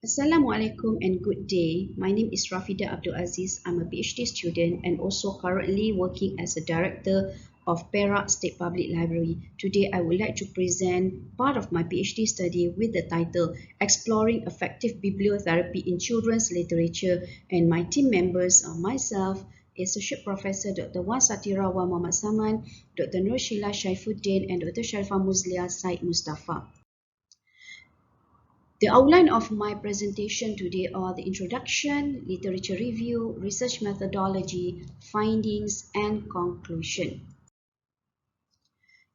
Assalamualaikum and good day. My name is Rafidah Abdul Aziz. I'm a PhD student and also currently working as a director of Perak State Public Library. Today, I would like to present part of my PhD study with the title Exploring Effective Bibliotherapy in Children's Literature, and my team members are myself, Associate Professor Dr. Wan Satira Wan Muhammad Saman, Dr. Nur Sheila Shaifuddin, and Dr. Sharifah Muzlia Said Mustafa. The outline of my presentation today are the introduction, literature review, research methodology, findings, and conclusion.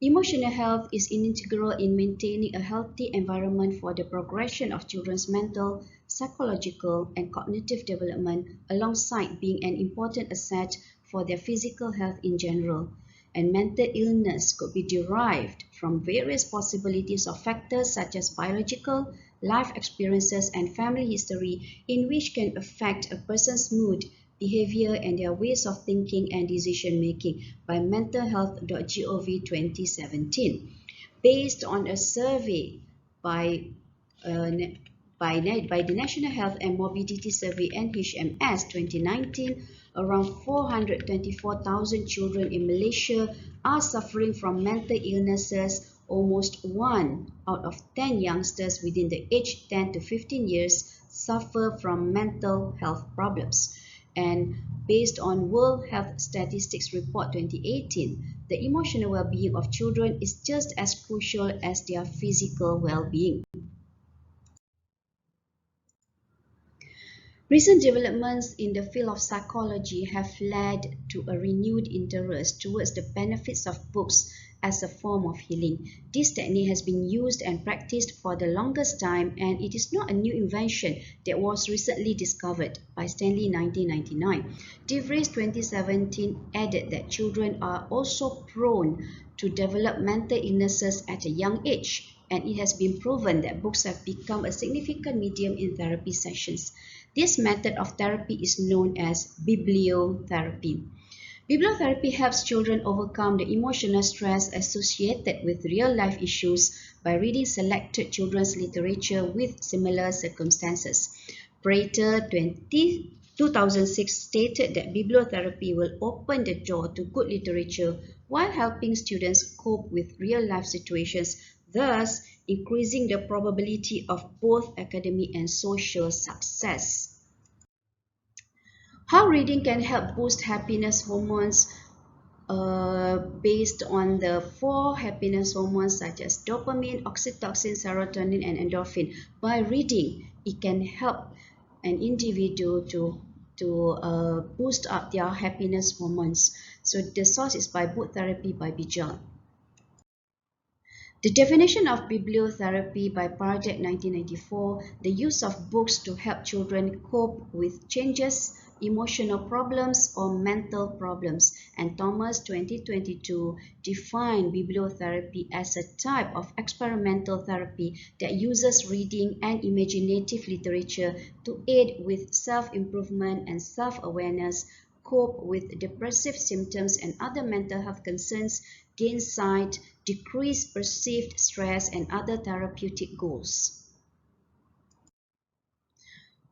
Emotional health is integral in maintaining a healthy environment for the progression of children's mental, psychological, and cognitive development, alongside being an important asset for their physical health in general. And mental illness could be derived from various possibilities of factors such as biological, life experiences, and family history, in which can affect a person's mood, behavior, and their ways of thinking and decision making by mentalhealth.gov 2017. Based on a survey by the National Health and Morbidity Survey NHMS 2019, around 424,000 children in Malaysia are suffering from mental illnesses. Almost 1 out of 10 youngsters within the age 10 to 15 years suffer from mental health problems. And based on World Health Statistics Report 2018, the emotional well-being of children is just as crucial as their physical well-being. Recent developments in the field of psychology have led to a renewed interest towards the benefits of books as a form of healing. This technique has been used and practiced for the longest time, and it is not a new invention that was recently discovered by Stanley in 1999. DeVries 2017 added that children are also prone to develop mental illnesses at a young age, and it has been proven that books have become a significant medium in therapy sessions. This method of therapy is known as bibliotherapy. Bibliotherapy helps children overcome the emotional stress associated with real-life issues by reading selected children's literature with similar circumstances. Prater 2006 stated that bibliotherapy will open the door to good literature while helping students cope with real-life situations, thus increasing the probability of both academic and social success. How reading can help boost happiness hormones based on the 4 happiness hormones such as dopamine, oxytocin, serotonin, and endorphin. By reading, it can help an individual to boost up their happiness hormones. So the source is by Book Therapy by Bijal. The definition of bibliotherapy by Project 1994, the use of books to help children cope with changes, emotional problems, or mental problems, and Thomas 2022 defined bibliotherapy as a type of experimental therapy that uses reading and imaginative literature to aid with self-improvement and self-awareness, cope with depressive symptoms and other mental health concerns, gain sight, decrease perceived stress, and other therapeutic goals.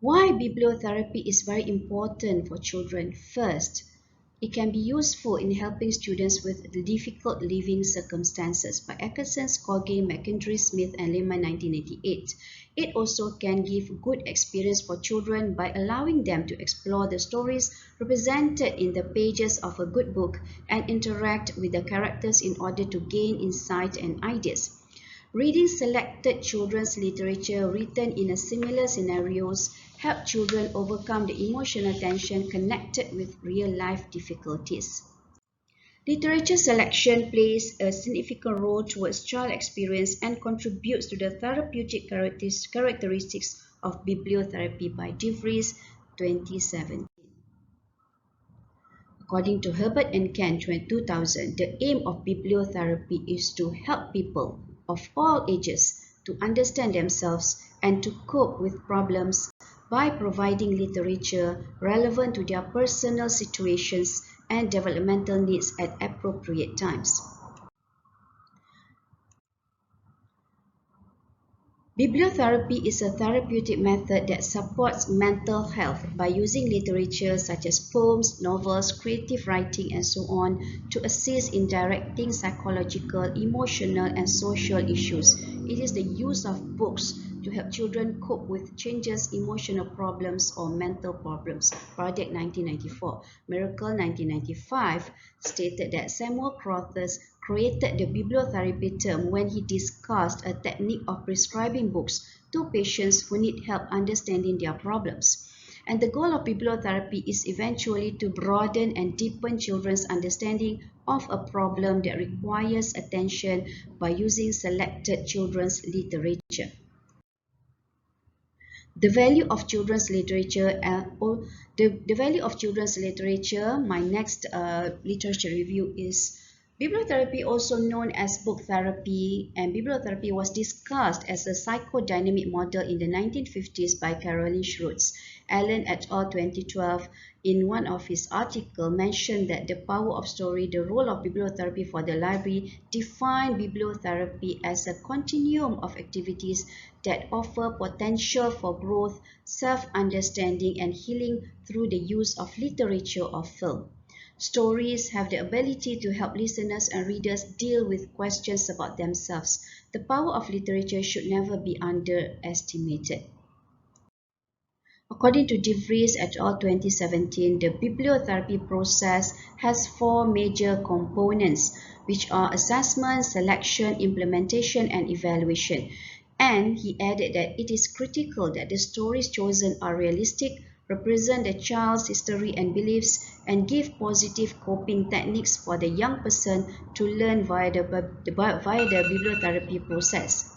Why bibliotherapy is very important for children? First, it can be useful in helping students with difficult living circumstances by Atkinson, Scogin, McIndry, Smith, and Lehman 1988. It also can give good experience for children by allowing them to explore the stories represented in the pages of a good book and interact with the characters in order to gain insight and ideas. Reading selected children's literature written in a similar scenarios help children overcome the emotional tension connected with real-life difficulties. Literature selection plays a significant role towards child experience and contributes to the therapeutic characteristics of bibliotherapy by DeVries 2017. According to Herbert and Kent 2000, the aim of bibliotherapy is to help people of all ages to understand themselves and to cope with problems by providing literature relevant to their personal situations and developmental needs at appropriate times. Bibliotherapy is a therapeutic method that supports mental health by using literature such as poems, novels, creative writing, and so on to assist in directing psychological, emotional, and social issues. It is the use of books to help children cope with changes, emotional problems, or mental problems. Project 1994. Miracle 1995 stated that Samuel Crothers created the bibliotherapy term when he discussed a technique of prescribing books to patients who need help understanding their problems. And the goal of bibliotherapy is eventually to broaden and deepen children's understanding of a problem that requires attention by using selected children's literature. The value of children's literature, the value of children's literature, my next literature review is bibliotherapy, also known as book therapy, and bibliotherapy was discussed as a psychodynamic model in the 1950s by Caroline Schroetz. Allen et al. 2012, in one of his articles, mentioned that the power of story, the role of bibliotherapy for the library, defined bibliotherapy as a continuum of activities that offer potential for growth, self-understanding, and healing through the use of literature or film. Stories have the ability to help listeners and readers deal with questions about themselves. The power of literature should never be underestimated. According to DeVries et al. 2017, the bibliotherapy process has four major components, which are assessment, selection, implementation, and evaluation. And he added that it is critical that the stories chosen are realistic, represent the child's history and beliefs, and give positive coping techniques for the young person to learn via the bibliotherapy process.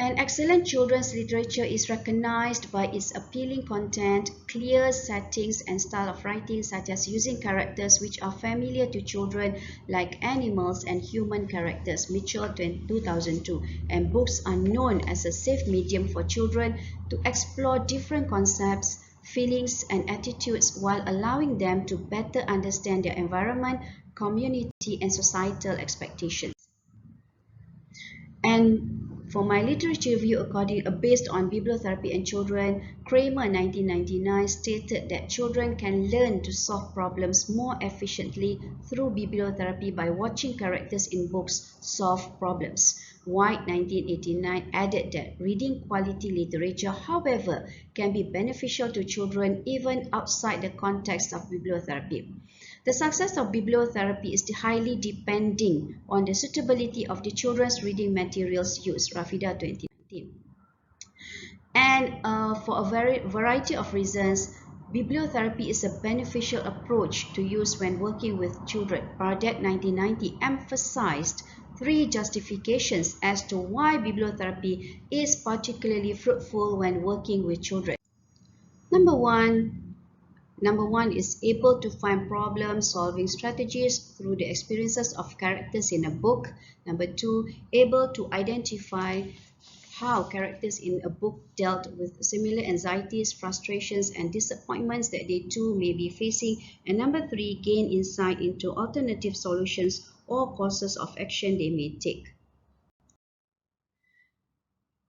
An excellent children's literature is recognized by its appealing content, clear settings, and style of writing, such as using characters which are familiar to children like animals and human characters, Mitchell 2002, and books are known as a safe medium for children to explore different concepts, feelings, and attitudes while allowing them to better understand their environment, community, and societal expectations. And for my literature review, based on bibliotherapy and children, Kramer 1999 stated that children can learn to solve problems more efficiently through bibliotherapy by watching characters in books solve problems. White 1989 added that reading quality literature, however, can be beneficial to children even outside the context of bibliotherapy. The success of bibliotherapy is highly depending on the suitability of the children's reading materials used, Rafidah 2019. And for a variety of reasons, bibliotherapy is a beneficial approach to use when working with children. Project 1990 emphasized three justifications as to why bibliotherapy is particularly fruitful when working with children. Number one is able to find problem-solving strategies through the experiences of characters in a book. Number two, able to identify how characters in a book dealt with similar anxieties, frustrations, and disappointments that they too may be facing. And number three, gain insight into alternative solutions or courses of action they may take.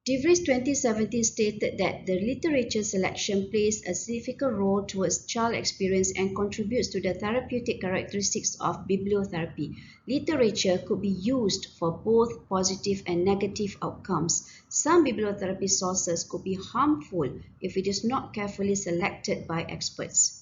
DeVries 2017 stated that the literature selection plays a significant role towards child experience and contributes to the therapeutic characteristics of bibliotherapy. Literature could be used for both positive and negative outcomes. Some bibliotherapy sources could be harmful if it is not carefully selected by experts.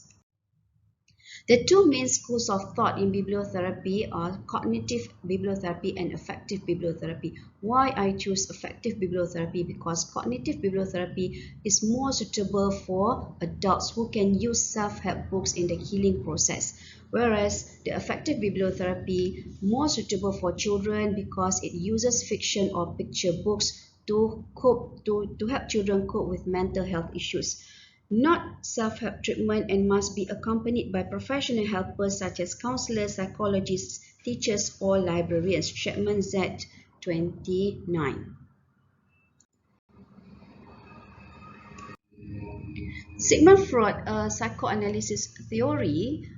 The two main schools of thought in bibliotherapy are cognitive bibliotherapy and affective bibliotherapy. Why I choose affective bibliotherapy? Because cognitive bibliotherapy is more suitable for adults who can use self-help books in the healing process, whereas the affective bibliotherapy more suitable for children because it uses fiction or picture books to help children cope with mental health issues. Not self-help treatment and must be accompanied by professional helpers such as counselors, psychologists, teachers, or librarians. Chapman Z 29. Sigmund Freud, a psychoanalysis theory,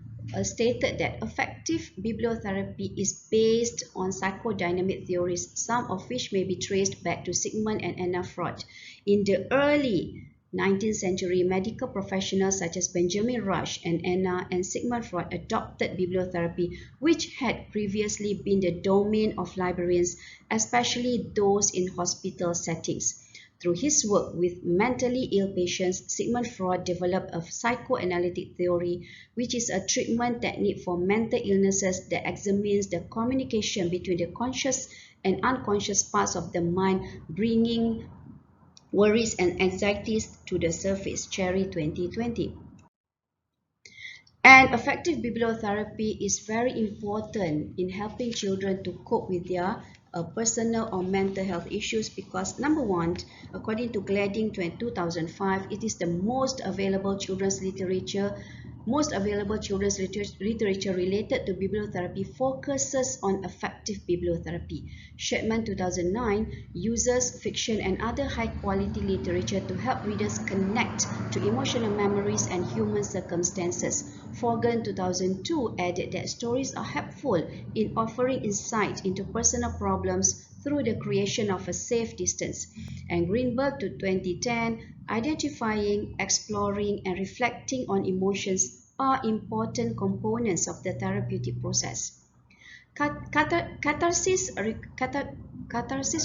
stated that effective bibliotherapy is based on psychodynamic theories, some of which may be traced back to Sigmund and Anna Freud. In the early 19th century, medical professionals such as Benjamin Rush and Anna and Sigmund Freud adopted bibliotherapy, which had previously been the domain of librarians, especially those in hospital settings. Through his work with mentally ill patients, Sigmund Freud developed a psychoanalytic theory, which is a treatment technique for mental illnesses that examines the communication between the conscious and unconscious parts of the mind, bringing worries and anxieties to the surface. Cherry 2020. And effective bibliotherapy is very important in helping children to cope with their personal or mental health issues because number one, according to Gladding 2005, it is the most available children's literature. Most available children's literature related to bibliotherapy focuses on effective bibliotherapy. Shetman 2009 uses fiction and other high-quality literature to help readers connect to emotional memories and human circumstances. Forgan 2002 added that stories are helpful in offering insight into personal problems through the creation of a safe distance. And Greenberg to 2010, identifying, exploring, and reflecting on emotions are important components of the therapeutic process. Catharsis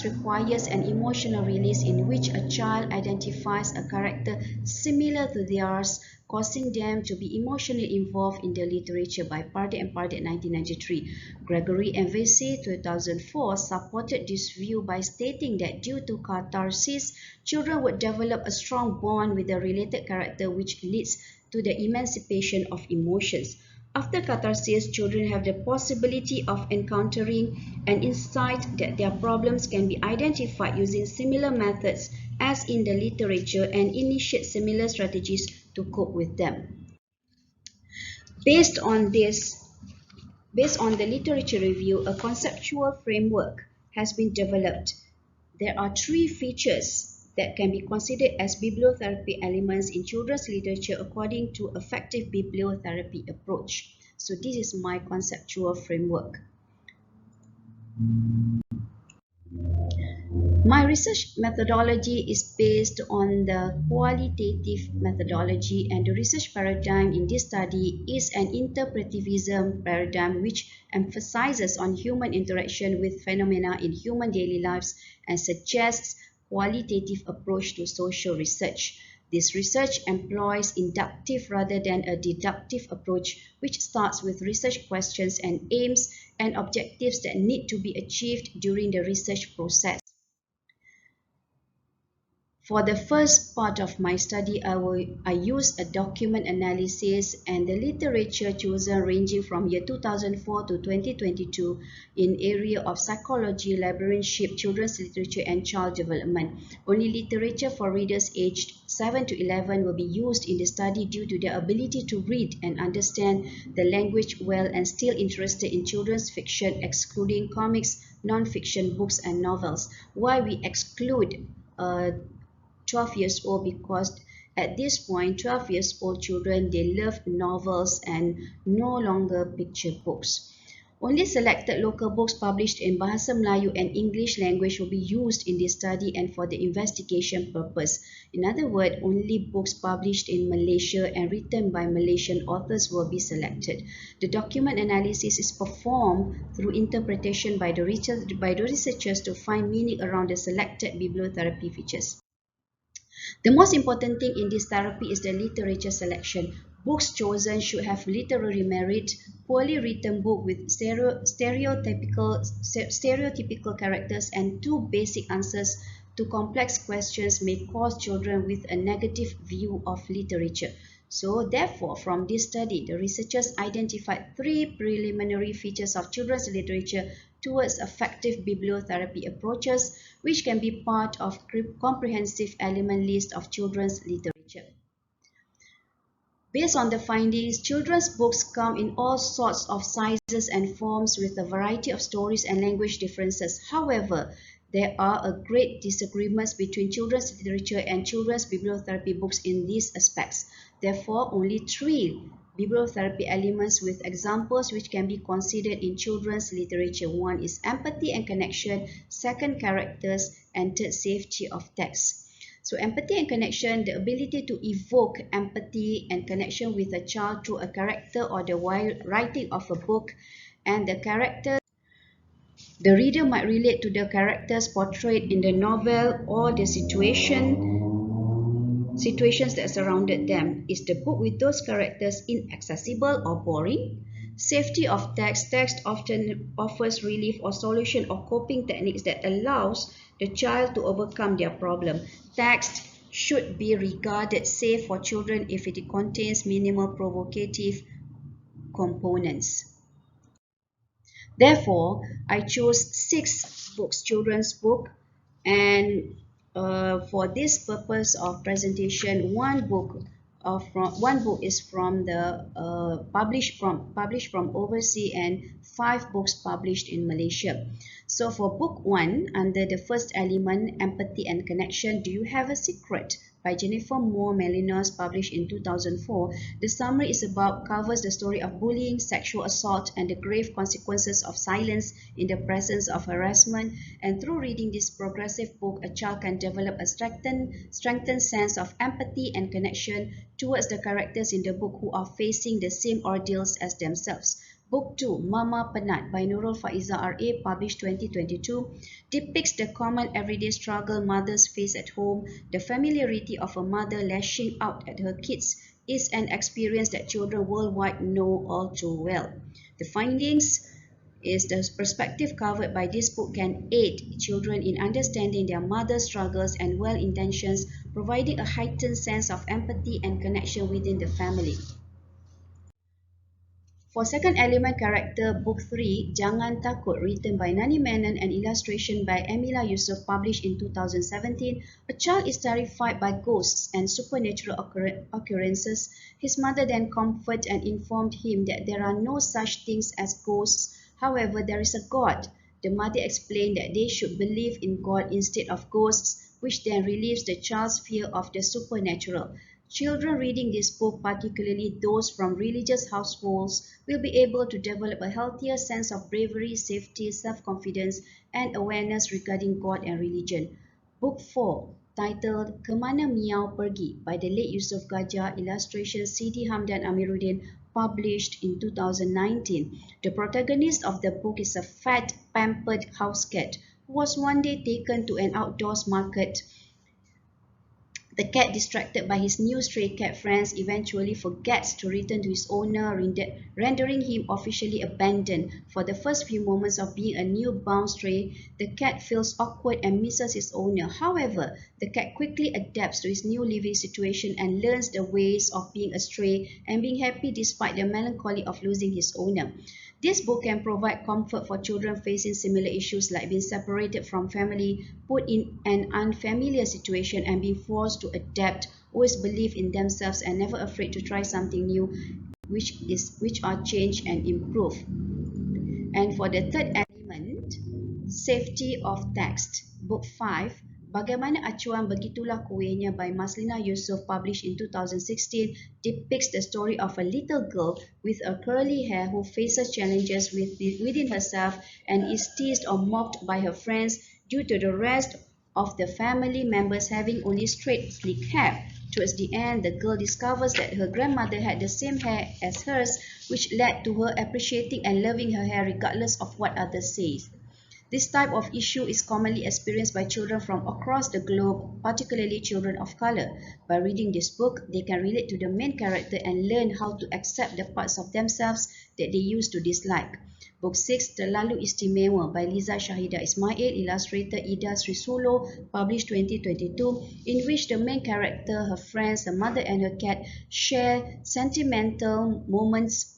requires an emotional release in which a child identifies a character similar to theirs, causing them to be emotionally involved in the literature by Pardee and Pardee 1993. Gregory and Vesey 2004 supported this view by stating that due to catharsis, children would develop a strong bond with the related character which leads to the emancipation of emotions. After catharsis, children have the possibility of encountering an insight that their problems can be identified using similar methods as in the literature and initiate similar strategies to cope with them. Based on the literature review, a conceptual framework has been developed. There are three features that can be considered as bibliotherapy elements in children's literature according to effective bibliotherapy approach. So this is my conceptual framework. My research methodology is based on the qualitative methodology, and the research paradigm in this study is an interpretivism paradigm which emphasizes on human interaction with phenomena in human daily lives and suggests qualitative approach to social research. This research employs inductive rather than a deductive approach, which starts with research questions and aims and objectives that need to be achieved during the research process. For the first part of my study, I use a document analysis and the literature chosen ranging from year 2004 to 2022 in area of psychology, librarianship, children's literature, and child development. Only literature for readers aged 7 to 11 will be used in the study due to their ability to read and understand the language well and still interested in children's fiction, excluding comics, non-fiction books, and novels. Why we exclude 12 years old? Because at this point 12 years old children, they love novels and no longer picture books. Only selected local books published in Bahasa Melayu and English language will be used in this study and for the investigation purpose. In other words, only books published in Malaysia and written by Malaysian authors will be selected. The document analysis is performed through interpretation by the researchers to find meaning around the selected bibliotherapy features. The most important thing in this therapy is the literature selection. Books chosen should have literary merit. Poorly written book with stereotypical characters and too basic answers to complex questions may cause children with a negative view of literature. So therefore, from this study, the researchers identified three preliminary features of children's literature towards effective bibliotherapy approaches, which can be part of comprehensive element list of children's literature. Based on the findings, children's books come in all sorts of sizes and forms with a variety of stories and language differences. However, there are a great disagreements between children's literature and children's bibliotherapy books in these aspects. Therefore, only three bibliotherapy elements with examples which can be considered in children's literature. One is empathy and connection, second characters, and third safety of text. So empathy and connection, the ability to evoke empathy and connection with a child through a character or the writing of a book, and the character, the reader might relate to the characters portrayed in the novel or the situations that surrounded them. Is the book with those characters inaccessible or boring? Safety of text. Text often offers relief or solution or coping techniques that allows the child to overcome their problem. Text should be regarded safe for children if it contains minimal provocative components. Therefore, I chose 6 books, children's book, and for this purpose of presentation, one book is from the published from overseas, and 5 books published in Malaysia. So for book 1, under the first element, empathy and connection, Do You Have a Secret? By Jennifer Moore Melinos, published in 2004. The summary covers the story of bullying, sexual assault, and the grave consequences of silence in the presence of harassment. And through reading this progressive book, a child can develop a strengthened sense of empathy and connection towards the characters in the book who are facing the same ordeals as themselves. Book 2, Mama Penat by Nurul Faiza R.A., published 2022, depicts the common everyday struggle mothers face at home. The familiarity of a mother lashing out at her kids is an experience that children worldwide know all too well. The findings is the perspective covered by this book can aid children in understanding their mother's struggles and well-intentions, providing a heightened sense of empathy and connection within the family. For second element character, book 3, Jangan Takut, written by Nani Menon and illustration by Emila Yusuf, published in 2017, a child is terrified by ghosts and supernatural occurrences. His mother then comforted and informed him that there are no such things as ghosts. However, there is a God. The mother explained that they should believe in God instead of ghosts, which then relieves the child's fear of the supernatural. Children reading this book, particularly those from religious households, will be able to develop a healthier sense of bravery, safety, self-confidence, and awareness regarding God and religion. Book 4, titled Kemana Miau Pergi by the late Yusuf Gajah, illustration Sidi Hamdan Amiruddin, published in 2019. The protagonist of the book is a fat, pampered house cat who was one day taken to an outdoors market. The cat, distracted by his new stray cat friends, eventually forgets to return to his owner, rendering him officially abandoned. For the first few moments of being a newborn stray, the cat feels awkward and misses his owner. However, the cat quickly adapts to his new living situation and learns the ways of being a stray and being happy despite the melancholy of losing his owner. This book can provide comfort for children facing similar issues like being separated from family, put in an unfamiliar situation, and being forced to adapt, always believe in themselves and never afraid to try something new, which are change and improve. And for the third element, safety of text, book 5, Bagaimana Acuan Begitulah Kuehnya by Maslina Yusof, published in 2016, depicts the story of a little girl with a curly hair who faces challenges within herself and is teased or mocked by her friends due to the rest of the family members having only straight, sleek hair. Towards the end, the girl discovers that her grandmother had the same hair as hers, which led to her appreciating and loving her hair regardless of what others say. This type of issue is commonly experienced by children from across the globe, particularly children of color. By reading this book, they can relate to the main character and learn how to accept the parts of themselves that they used to dislike. Book 6, Terlalu Istimewa by Liza Shahida Ismail, illustrator Ida Srisulo, published 2022, in which the main character, her friends, her mother and her cat share sentimental moments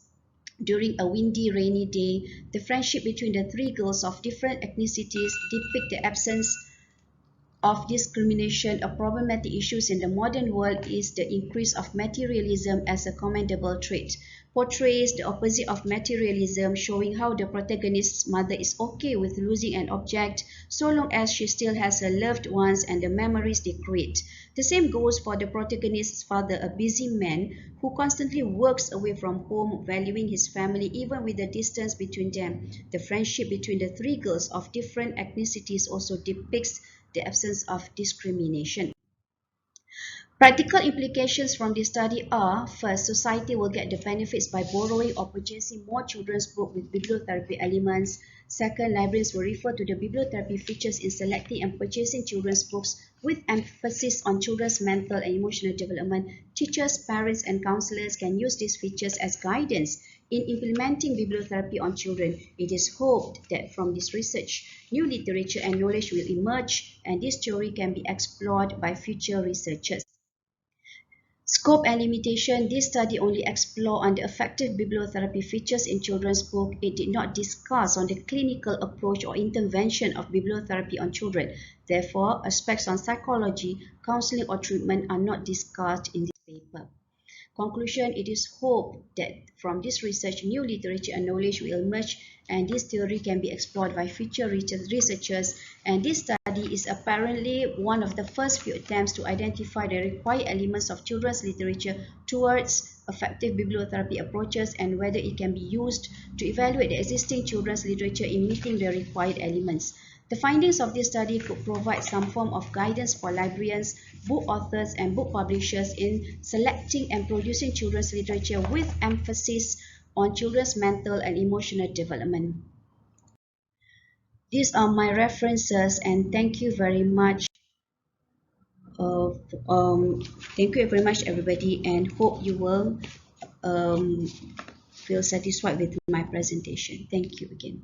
during a windy, rainy day. The friendship between the 3 girls of different ethnicities depict the absence of discrimination, a problematic issue in the modern world is the increase of materialism as a commendable trait. Portrays the opposite of materialism, showing how the protagonist's mother is okay with losing an object so long as she still has her loved ones and the memories they create. The same goes for the protagonist's father, a busy man who constantly works away from home, valuing his family even with the distance between them. The friendship between the three girls of different ethnicities also depicts the absence of discrimination. Practical implications from this study are: first, society will get the benefits by borrowing or purchasing more children's books with bibliotherapy elements. Second, libraries will refer to the bibliotherapy features in selecting and purchasing children's books with emphasis on children's mental and emotional development. Teachers, parents, and counselors can use these features as guidance in implementing bibliotherapy on children. It is hoped that from this research, new literature and knowledge will emerge, and this theory can be explored by future researchers. Scope and limitation: this study only explored on the effective bibliotherapy features in children's books. It did not discuss on the clinical approach or intervention of bibliotherapy on children. Therefore, aspects on psychology, counseling, or treatment are not discussed in this paper. Conclusion: it is hoped that from this research, new literature and knowledge will emerge, and this theory can be explored by future researchers. And this study is apparently one of the first few attempts to identify the required elements of children's literature towards effective bibliotherapy approaches and whether it can be used to evaluate the existing children's literature in meeting the required elements. The findings of this study could provide some form of guidance for librarians, book authors, and book publishers in selecting and producing children's literature with emphasis on children's mental and emotional development. These are my references, and thank you very much. Uh, Thank you very much, everybody, and hope you will feel satisfied with my presentation. Thank you again.